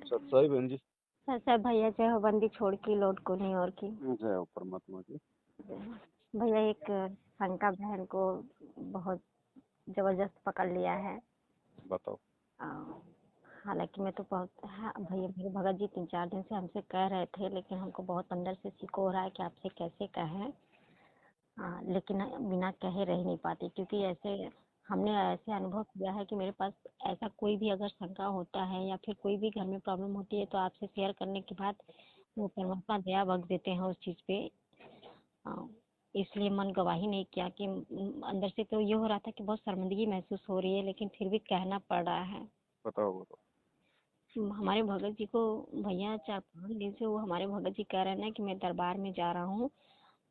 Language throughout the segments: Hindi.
सत्साई बहन जी। सच्चा भैया जय हो, बंदी छोड़ की लौट को नहीं और की। जय हो परमात्मा की। भैया एक शंका बहन को बहुत जबरदस्त पकड़ लिया है। बताओ। हालांकि मैं तो बहुत भैया मेरे भगत जी 3-4 दिन से हमसे कह रहे थे, लेकिन हमको बहुत अंदर से सिको हो रहा है कि आपसे कैसे कहें। लेकिन बिना कहे रह नहीं पाती, क्योंकि ऐसे हमने ऐसे अनुभव किया है कि मेरे पास ऐसा कोई भी अगर शंका होता है या फिर कोई भी घर में प्रॉब्लम होती है तो आपसे शेयर करने के बाद वो परमात्मा दया बख्श देते हैं उस चीज़ पे। इसलिए मन गवाही नहीं किया कि अंदर से तो ये हो रहा था कि बहुत शर्मिंदगी महसूस हो रही है, लेकिन फिर भी कहना पड़ रहा है। बताओ। हमारे भगत जी को भैया 4-5 दिन से वो हमारे भगत जी कह रहे हैं ना कि मैं दरबार में जा रहा हूँ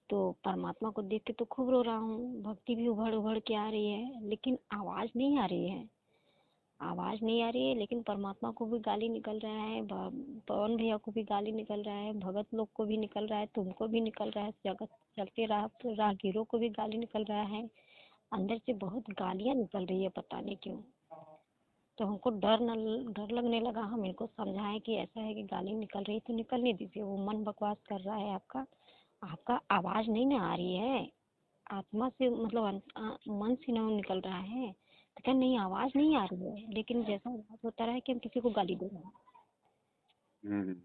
तो परमात्मा को देख के तो खूब रो रहा हूँ, भक्ति भी उभड़ उभड़ के आ रही है, लेकिन आवाज नहीं आ रही है। आवाज नहीं आ रही है, लेकिन परमात्मा को भी गाली निकल रहा है, पवन भैया को भी गाली निकल रहा है, भगत लोग को भी निकल रहा है, तुमको भी निकल रहा है, जगत चलते राहगीरों को भी गाली निकल रहा है। अंदर से बहुत गालियां निकल रही है, पता नहीं क्यों। तो हमको डर लगने लगा। हम इनको समझाएं कि ऐसा है कि गाली निकल रही तो निकलने दीजिए, वो मन बकवास कर रहा है आपका। आपका आवाज नहीं ना आ रही है, आत्मा से मतलब मन से ना निकल रहा है। तो क्या नहीं, आवाज नहीं आ रही है, लेकिन जैसा आवाज होता रहा है कि हम किसी को गाली दे रहे हैं।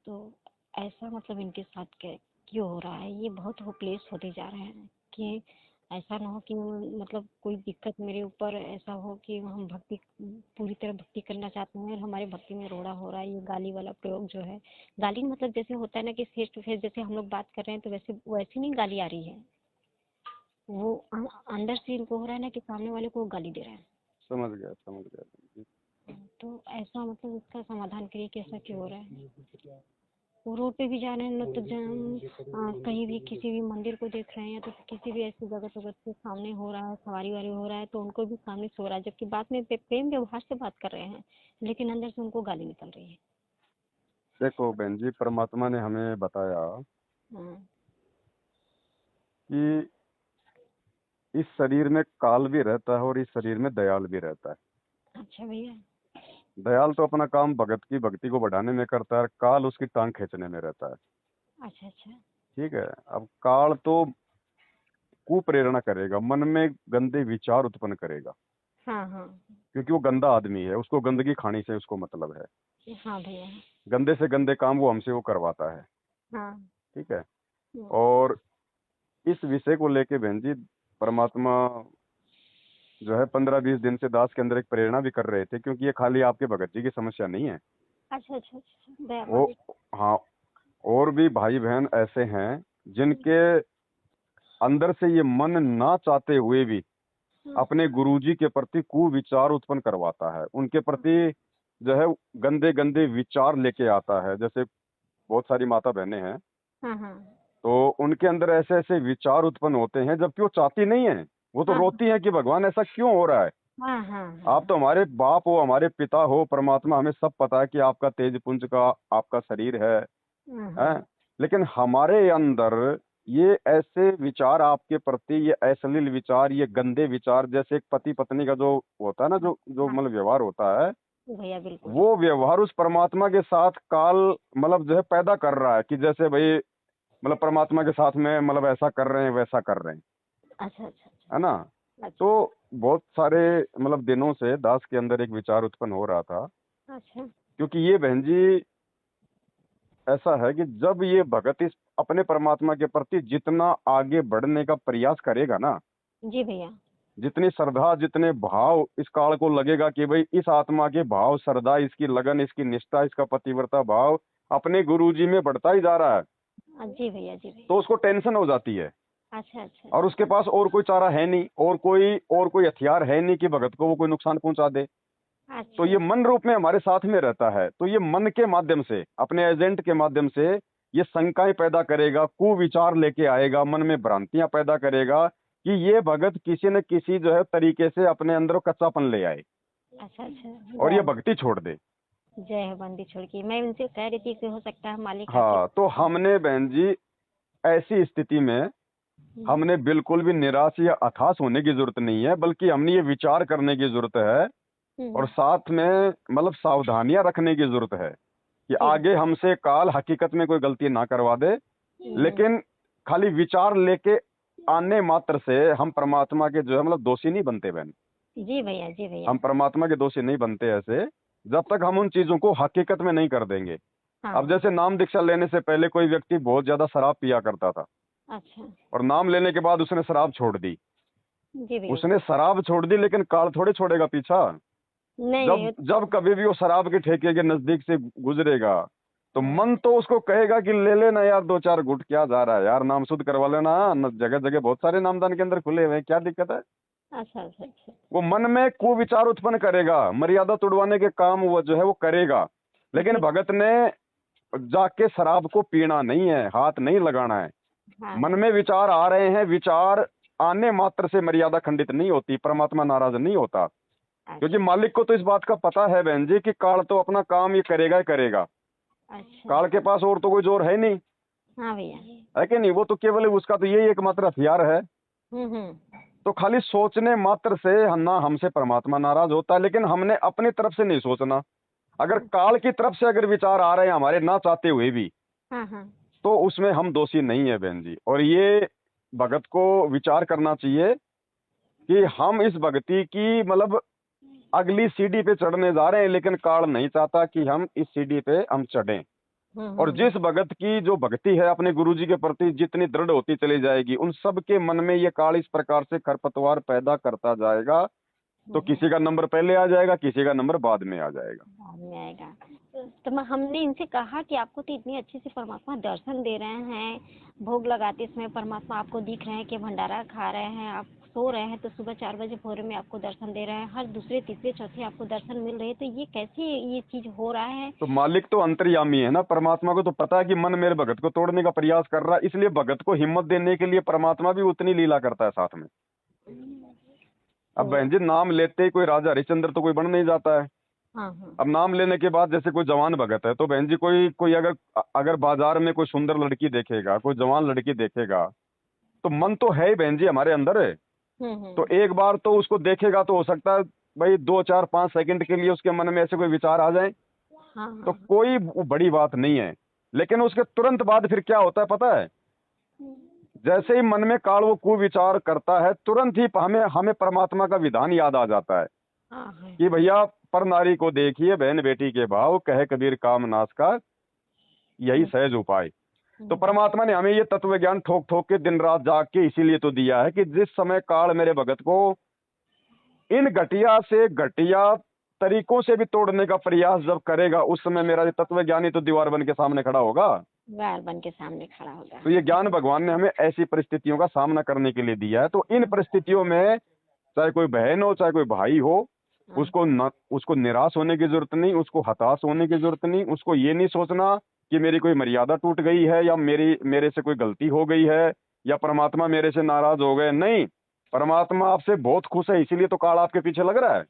तो ऐसा मतलब इनके साथ क्यों हो रहा है, ये बहुत होपलेस होते जा रहे हैं कि ऐसा ना हो कि मतलब कोई दिक्कत मेरे ऊपर ऐसा हो कि हम भक्ति पूरी तरह भक्ति करना चाहते हैं और हमारे भक्ति में रोड़ा हो रहा है। ये गाली वाला प्रयोग जो है, गाली मतलब जैसे होता है ना कि फेस टू फेस जैसे हम लोग बात कर रहे हैं तो वैसे नहीं गाली आ रही है, वो अंदर से इनको हो रहा है ना कि सामने वाले को गाली दे रहे हैं। समझ गया। तो ऐसा मतलब इसका समाधान करिए कि ऐसा क्यों हो रहा है। वो रोड पे भी जा रहे हैं ना, तो कहीं भी किसी भी मंदिर को देख रहे हैं या तो किसी भी ऐसी जगत के सामने हो रहा है, सवारी वारी हो रहा है, तो उनको भी सामने से हो रहा है, जबकि बात में प्रेम व्यवहार से बात कर रहे हैं, लेकिन अंदर से उनको गाली निकल रही है। देखो बहन जी, परमात्मा ने हमें बताया कि इस शरीर में काल भी रहता है और इस शरीर में दयाल भी रहता है। अच्छा भैया। दयाल तो अपना काम भगत की भक्ति को बढ़ाने में करता है, काल उसकी टांग खींचने में रहता है। अच्छा अच्छा। ठीक है। अब काल तो कुप्रेरणा करेगा, मन में गंदे विचार उत्पन्न करेगा। हाँ हाँ। क्योंकि वो गंदा आदमी है, उसको गंदगी खाने से उसको मतलब है। हाँ भैया। गंदे से गंदे काम वो हमसे वो करवाता है। हाँ। ठीक है। और इस विषय को लेके बहन जी, परमात्मा जो है 15-20 दिन से दास के अंदर एक प्रेरणा भी कर रहे थे, क्योंकि ये खाली आपके भगत जी की समस्या नहीं है। अच्छा अच्छा अच्छा। वो हाँ, और भी भाई बहन ऐसे हैं जिनके अंदर से ये मन ना चाहते हुए भी अपने गुरुजी के प्रति कुविचार उत्पन्न करवाता है, उनके प्रति जो है गंदे गंदे विचार लेके आता है। जैसे बहुत सारी माता बहनें हैं, तो उनके अंदर ऐसे ऐसे विचार उत्पन्न होते हैं, जबकि वो चाहती नहीं है। वो तो रोती है कि भगवान ऐसा क्यों हो रहा है। आप तो हमारे बाप हो, हमारे पिता हो, परमात्मा, हमें सब पता है कि आपका तेज पुंज का आपका शरीर है? लेकिन हमारे अंदर ये ऐसे विचार आपके प्रति, ये अश्लील विचार, ये गंदे विचार, जैसे एक पति पत्नी का जो होता है ना, जो जो मतलब व्यवहार होता है भैया, बिल्कुल वो व्यवहार उस परमात्मा के साथ काल मतलब जो है पैदा कर रहा है कि जैसे भाई मतलब परमात्मा के साथ में मतलब ऐसा कर रहे हैं, वैसा कर रहे हैं। अच्छा अच्छा। है ना। तो बहुत सारे मतलब दिनों से दास के अंदर एक विचार उत्पन्न हो रहा था। अच्छा। क्योंकि ये बहन जी ऐसा है कि जब ये भगत इस अपने परमात्मा के प्रति जितना आगे बढ़ने का प्रयास करेगा ना, जी भैया, जितनी श्रद्धा, जितने भाव इस काल को लगेगा कि भाई इस आत्मा के भाव, श्रद्धा, इसकी लगन, इसकी निष्ठा, इसका पतिव्रता भाव अपने गुरुजी में बढ़ता ही जा रहा है, जी भैया, जी भैया। तो उसको टेंशन हो जाती है। अच्छा अच्छा। और उसके पास और कोई चारा है नहीं, और कोई हथियार है नहीं कि भगत को वो कोई नुकसान पहुंचा दे। तो ये मन रूप में हमारे साथ में रहता है, तो ये मन के माध्यम से, अपने एजेंट के माध्यम से ये शंकाएं पैदा करेगा, कुविचार लेके आएगा, मन में भ्रांतियां पैदा करेगा कि ये भगत किसी न किसी जो है तरीके से अपने अंदर कच्चापन ले आए। अच्छा अच्छा। और ये भक्ति छोड़ दे। जय हो बंदी छोड़ की। मैं उनसे कह रही थी कि हो सकता है मालिक। हाँ, तो हमने बहन जी ऐसी स्थिति में हमने बिल्कुल भी निराश या हताश होने की जरूरत नहीं है, बल्कि हमने ये विचार करने की जरूरत है और साथ में मतलब सावधानियां रखने की जरूरत है कि आगे हमसे काल हकीकत में कोई गलती ना करवा दे, लेकिन खाली विचार लेके आने मात्र से हम परमात्मा के जो है मतलब दोषी नहीं बनते बहन। जी भैया, जी भैया। हम परमात्मा के दोषी नहीं बनते ऐसे, जब तक हम उन चीजों को हकीकत में नहीं कर देंगे। हाँ। अब जैसे नाम दीक्षा लेने से पहले कोई व्यक्ति बहुत ज्यादा शराब पिया करता था, अच्छा। और नाम लेने के बाद उसने शराब छोड़ दी। जी भैया। उसने शराब छोड़ दी, लेकिन काल थोड़े छोड़ेगा पीछा। नहीं जब नहीं। जब कभी भी वो शराब के ठेके के नजदीक से गुजरेगा तो मन तो उसको कहेगा कि ले लेना यार, 2-4 घुट, क्या जा रहा है यार, नाम शुद्ध करवा लेना, जगह जगह बहुत सारे नामदान के अंदर खुले हुए हैं, क्या दिक्कत है। अच्छा अच्छा अच्छा। वो मन में कुविचार उत्पन्न करेगा, मर्यादा तोड़वाने के काम वो जो है वो करेगा। लेकिन भगत ने जाके शराब को पीना नहीं है, हाथ नहीं लगाना है। हाँ। मन में विचार आ रहे हैं, विचार आने मात्र से मर्यादा खंडित नहीं होती, परमात्मा नाराज नहीं होता। क्योंकि मालिक को तो इस बात का पता है बहन जी कि काल तो अपना काम ये करेगा ही करेगा। अच्छा। काल के पास और तो कोई जोर है नहीं, हाँ भैया। है कि नहीं। वो तो केवल उसका तो यही एकमात्र हथियार है। हम्म। तो खाली सोचने मात्र से ना हमसे परमात्मा नाराज होता है, लेकिन हमने अपनी तरफ से नहीं सोचना। अगर काल की तरफ से अगर विचार आ रहे हैं हमारे ना चाहते हुए भी, हाँ हाँ। तो उसमें हम दोषी नहीं है बहन जी। और ये भगत को विचार करना चाहिए कि हम इस भक्ति की मतलब अगली सीढ़ी पे चढ़ने जा रहे हैं, लेकिन काल नहीं चाहता कि हम इस सीढ़ी पे हम चढ़ें। और जिस भगत की जो भक्ति है अपने गुरुजी के प्रति जितनी दृढ़ होती चली जाएगी, उन सब के मन में ये काल इस प्रकार से खरपतवार पैदा करता जाएगा। तो किसी का नंबर पहले आ जाएगा, किसी का नंबर बाद में आ जाएगा। बाद में आएगा। तो हमने इनसे कहा कि आपको तो इतनी अच्छे से परमात्मा दर्शन दे रहे हैं, भोग लगाते समय परमात्मा आपको दिख रहे हैं कि भंडारा खा रहे हैं, आप सो रहे हैं तो सुबह 4 बजे भोर में आपको दर्शन दे रहे हैं, हर दूसरे तीसरे चौथे आपको दर्शन मिल रहे हैं, तो ये कैसे ये चीज हो रहा है। तो मालिक तो अंतर्यामी है ना, परमात्मा को तो पता है कि मन मेरे भगत को तोड़ने का प्रयास कर रहा है, इसलिए भगत को हिम्मत देने के लिए परमात्मा भी उतनी लीला करता है साथ में। अब बहन जी नाम लेते ही कोई राजा हरिश्चंद्र तो कोई बन नहीं जाता है। हाँ। अब नाम लेने के बाद जैसे कोई जवान भगत है, तो बहन जी कोई कोई अगर अगर बाजार में कोई सुंदर लड़की देखेगा, कोई जवान लड़की देखेगा, तो मन तो है ही बहन जी हमारे अंदर है। तो एक बार तो उसको देखेगा तो हो सकता है भाई 2-4-5 सेकंड के लिए उसके मन में ऐसे कोई विचार आ जाए, तो कोई बड़ी बात नहीं है। लेकिन उसके तुरंत बाद फिर क्या होता है पता है, जैसे ही मन में काल वो कुविचार करता है, तुरंत ही हमें परमात्मा का विधान याद आ जाता है कि भैया पर नारी को देखिए बहन बेटी के भाव, कहे कबीर काम नाश का यही सहज उपाय। तो परमात्मा ने हमें ये तत्व ज्ञान ठोक ठोक के दिन रात जाग के इसीलिए तो दिया है कि जिस समय काल मेरे भगत को इन घटिया से घटिया तरीकों से भी तोड़ने का प्रयास जब करेगा, उस समय मेरा ये तत्व ज्ञानी तो दीवार बन के सामने खड़ा होगा, दीवार बन के सामने खड़ा होगा। तो ये ज्ञान भगवान ने हमें ऐसी परिस्थितियों का सामना करने के लिए दिया है। तो इन परिस्थितियों में चाहे कोई बहन हो चाहे कोई भाई हो, उसको निराश होने की जरूरत नहीं, उसको हताश होने की जरूरत नहीं, उसको ये नहीं सोचना कि मेरी कोई मर्यादा टूट गई है या मेरे से कोई गलती हो गई है या परमात्मा मेरे से नाराज हो गए। नहीं, परमात्मा आपसे बहुत खुश है, इसीलिए तो काल आपके पीछे लग रहा है।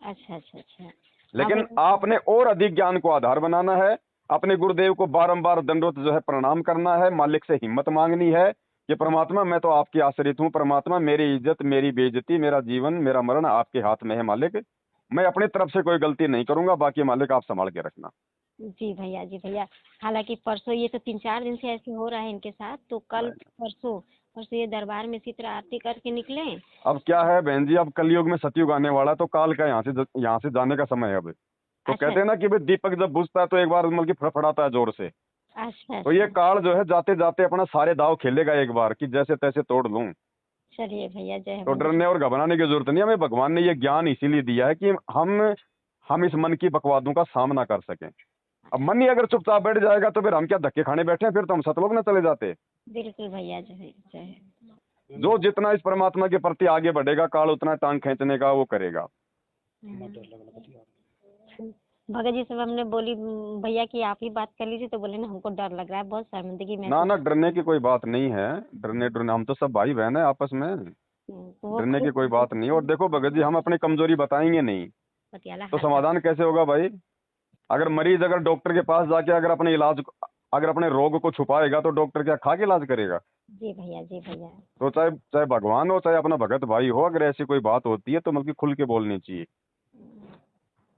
अच्छा अच्छा अच्छा। लेकिन आपने और अधिक ज्ञान को आधार बनाना है, अपने गुरुदेव को बारंबार दंडवत जो है प्रणाम करना है, मालिक से हिम्मत मांगनी है कि परमात्मा मैं तो आपकी आश्रित हूँ, परमात्मा मेरी इज्जत मेरी बेइज्जती मेरा जीवन मेरा मरण आपके हाथ में है मालिक, मैं अपनी तरफ से कोई गलती नहीं करूंगा, बाकी मालिक आप संभाल के रखना। जी भैया, जी भैया। हालांकि परसों ये तो 3-4 दिन से ऐसे हो रहा है इनके साथ, तो कल परसों ये दरबार में इसी तरह आरती करके निकले। अब क्या है बहन जी, अब कलयुग में सतयुग आने वाला है, तो काल का यहाँ से जाने का समय है अब। तो अच्छा। कहते हैं ना कि भाई दीपक जब बुझता है तो एक बार मतलब कि फड़फड़ाता है जोर से। अच्छा। तो ये काल जो है जाते जाते अपना सारे दाव खेलेगा एक बार कि जैसे तैसे तोड़ लूं। चलिए भैया, जय तो हो। डरने और घबराने की जरूरत नहीं, हमें भगवान ने ये ज्ञान इसीलिए दिया है कि हम इस मन की बकवादों का सामना कर सकें। अब मन ही अगर चुपचाप बैठ जाएगा तो फिर हम क्या धक्के खाने बैठे हैं, फिर तो हम सतलोक न चले जाते। बिल्कुल भैया, जय जय। जो जितना इस परमात्मा के प्रति आगे बढ़ेगा, काल उतना टांग खींचने का वो करेगा। भगत जी सब हमने बोली भैया कि आप ही बात कर लीजिए, तो बोले ना हमको डर लग रहा है, बहुत शर्मिंदगी में। ना डरने की कोई बात नहीं है, डरने हम तो सब भाई बहन है आपस में, डरने की कोई बात नहीं। और देखो भगत जी, हम अपनी कमजोरी बताएंगे नहीं तो समाधान कैसे होगा भाई। अगर मरीज अगर डॉक्टर के पास जाके अगर अपने रोग को छुपाएगा तो डॉक्टर क्या खा के इलाज करेगा। जी भैया, जी भैया। तो चाहे भगवान हो चाहे अपना भगत भाई हो, अगर ऐसी कोई बात होती है तो मतलब खुल के बोलनी चाहिए।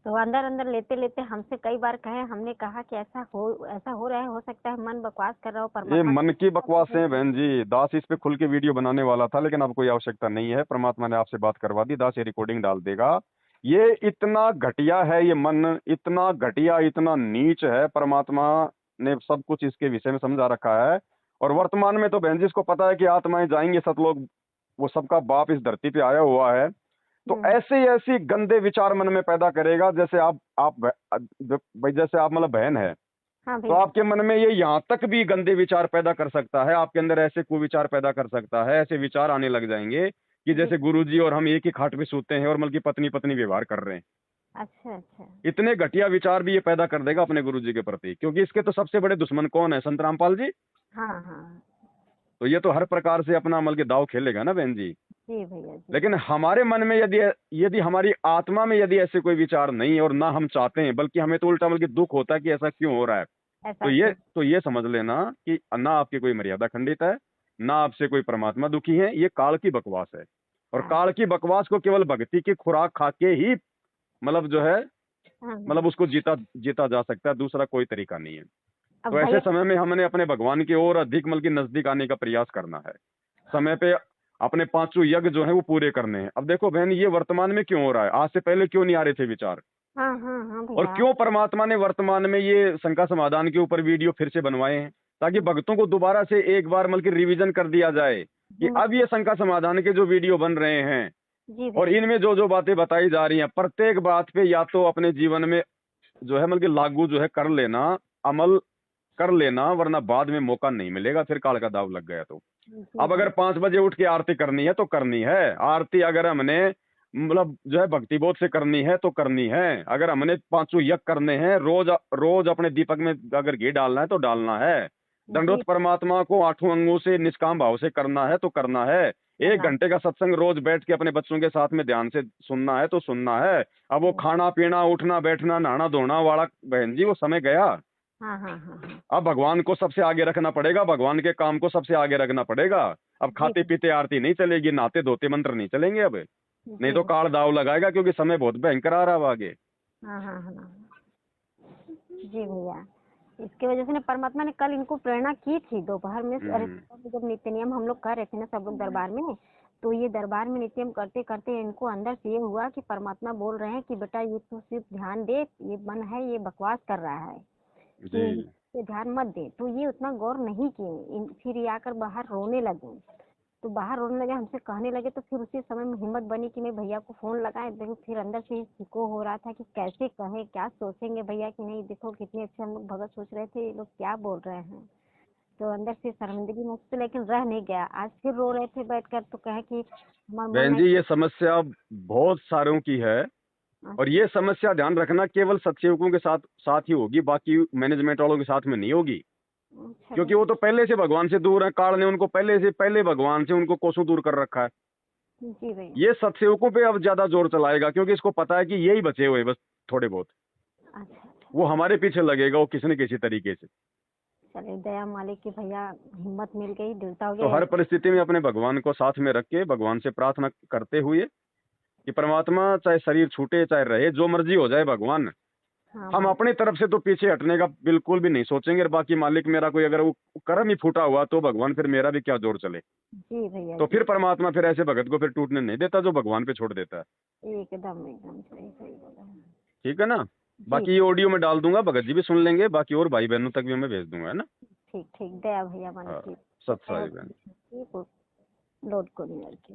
तो अंदर अंदर लेते लेते हमसे कई बार कहे, हमने कहा कि ऐसा हो रहा है, हो सकता है मन बकवास कर रहा हो, ये परमात्मा मन की बकवासें हैं बहन जी। दास इस पे खुल के वीडियो बनाने वाला था, लेकिन अब कोई आवश्यकता नहीं है। परमात्मा ने आपसे बात करवा दी, दास ये रिकॉर्डिंग डाल देगा। ये इतना घटिया है, ये मन इतना घटिया, इतना नीच है। परमात्मा ने सब कुछ इसके विषय में समझा रखा है। और वर्तमान में तो बहन जी इसको पता है कि आत्माएं जाएंगी, सतलोक, वो सबका बाप इस धरती पे आया हुआ है। तो ऐसे ऐसी गंदे विचार मन में पैदा करेगा, जैसे आप भाई, जैसे आप मतलब बहन है, हाँ तो भैया। आपके मन में ये यहाँ तक भी गंदे विचार पैदा कर सकता है, आपके अंदर ऐसे कुविचार पैदा कर सकता है, ऐसे विचार आने लग जाएंगे कि जैसे गुरुजी और हम एक ही खाट पे सोते हैं और बल्कि पत्नी पत्नी व्यवहार कर रहे हैं। अच्छा अच्छा। इतने घटिया विचार भी ये पैदा कर देगा अपने गुरुजी के प्रति, क्योंकि इसके तो सबसे बड़े दुश्मन कौन है? संत रामपाल जी। हाँ हाँ। तो ये तो हर प्रकार से अपना मतलब दाव खेलेगा ना बहन जी। जी भैया जी। लेकिन हमारे मन में यदि यदि हमारी आत्मा में यदि ऐसे कोई विचार नहीं है और ना हम चाहते हैं, बल्कि हमें तो उल्टा बल्कि दुख होता है कि ऐसा क्यों हो रहा है, ऐसा क्यों? तो ये समझ लेना कि ना आपकी कोई मर्यादा खंडित है, ना आपसे कोई परमात्मा दुखी है। ये काल की बकवास है। और हाँ काल की बकवास को केवल भक्ति की खुराक खा के ही मतलब जो है, हाँ। मतलब उसको जीता जीता जा सकता है, दूसरा कोई तरीका नहीं है। अब तो ऐसे भैया। समय में हमने अपने भगवान की ओर अधिक मतलब की नजदीक आने का प्रयास करना है। समय पे अपने पांचों यज्ञ जो है वो पूरे करने हैं। अब देखो बहन, ये वर्तमान में क्यों हो रहा है? आज से पहले क्यों नहीं आ रहे थे विचार? हाँ हाँ हाँ और भैया। क्यों परमात्मा ने वर्तमान में ये शंका समाधान के ऊपर वीडियो फिर से बनवाए हैं? ताकि भक्तों को दोबारा से एक बार मतलब कि रिवीजन कर दिया जाए कि जी अब ये शंका समाधान के जो वीडियो बन रहे हैं जी और भैया। इनमें जो जो बातें बताई जा रही हैं, प्रत्येक बात पे या तो अपने जीवन में जो है मतलब कि लागू जो है कर लेना, अमल कर लेना, वरना बाद में मौका नहीं मिलेगा, फिर काल का दाव लग गया तो। जी अब अगर भैया। 5 बजे उठ के आरती करनी है तो करनी है। आरती अगर हमने मतलब जो है भक्ति बोध से करनी है तो करनी है। अगर हमने पांचों यज्ञ करने हैं, रोज रोज अपने दीपक में अगर घी डालना है तो डालना है। जी। दंडोत परमात्मा को 8 अंगों से निष्काम भाव से करना है तो करना है। 1 करना। घंटे का सत्संग रोज बैठ के अपने बच्चों के साथ में ध्यान से सुनना है तो सुनना है। अब वो खाना पीना, उठना बैठना, नहाना धोना वाला बहन जी वो समय गया। हाँ हाँ हाँ हाँ। अब भगवान को सबसे आगे रखना पड़ेगा, भगवान के काम को सबसे आगे रखना पड़ेगा। अब जी खाते पीते आरती नहीं चलेगी, नहाते धोते मंत्र नहीं चलेंगे अब। नहीं जी तो काल दाव लगाएगा, क्योंकि समय बहुत भयंकर आ रहा है अब आगे। हाँ हाँ हाँ। जी भैया। इसके वजह से ना परमात्मा ने कल इनको प्रेरणा की थी दोपहर में। अरे हम्म। सुबह में जब नित्य नियम हम लोग कर रहे थे ना सब लोग दरबार में, तो ये दरबार में नित्य नियम करते करते इनको अंदर से ये हुआ कि परमात्मा बोल रहे हैं कि बेटा ये तो सिर्फ ध्यान दे, ये मन है ये बकवास कर रहा है, जी। कि ये ध्यान मत दे। तो ये उतना गौर नहीं किए। फिर ये आकर बाहर रोने लगे। तो बाहर रोने लगे, हमसे कहने लगे। तो फिर उसी समय में हिम्मत बनी कि मैं भैया को फोन लगाए। देखो फिर अंदर से को हो रहा था कि कैसे कहें, क्या सोचेंगे भैया कि नहीं, देखो कितने अच्छे हम लोग भगत सोच रहे थे, ये लोग क्या बोल रहे हैं। तो अंदर से शर्मिंदगी मुझ से लेकिन रह नहीं गया। आज फिर रो रहे थे बैठकर, तो कहे कि हमारा मन बहन है। जी ये समस्या बहुत सारों की है। और ये समस्या ध्यान रखना केवल सत्सेवकों के साथ साथ ही होगी, बाकी मैनेजमेंट वालों के साथ में नहीं होगी। अच्छा क्योंकि वो तो पहले से भगवान से दूर है, काल ने उनको पहले भगवान से उनको कोसों दूर कर रखा है। जी भैया। ये सत्सेवकों पे अब ज्यादा जोर चलाएगा, क्योंकि इसको पता है कि यही बचे हुए बस थोड़े बहुत। अच्छा। वो हमारे पीछे लगेगा वो किसी न किसी तरीके से। चलिए दया मालिक की भैया, हिम्मत मिल गई, दृढ़ता हो तो गया। हर परिस्थिति में अपने भगवान को साथ में रख के भगवान से प्रार्थना करते हुए कि परमात्मा चाहे शरीर छूटे चाहे रहे, जो मर्जी हो जाए भगवान, हाँ हम मालिक। अपनी तरफ से तो पीछे हटने का बिल्कुल भी नहीं सोचेंगे। और बाकी मालिक मेरा कोई अगर वो कर्म ही फूटा हुआ तो भगवान फिर मेरा भी क्या जोर चले। जी भैया तो जी। फिर परमात्मा फिर ऐसे भगत को फिर टूटने नहीं देता जो भगवान पे छोड़ देता है। एकदम एकदम सही सही बोला है। ठीक है ना? जी। बाकी ये ऑडियो में डाल दूंगा, भगत जी भी सुन लेंगे, बाकी और भाई बहनों तक भी मैं भेज दूंगा, है ना? ठीक ठीक, दया भैया मालिक हाँ, की। सत साई बहन। ठीक, लोड को नहीं करके।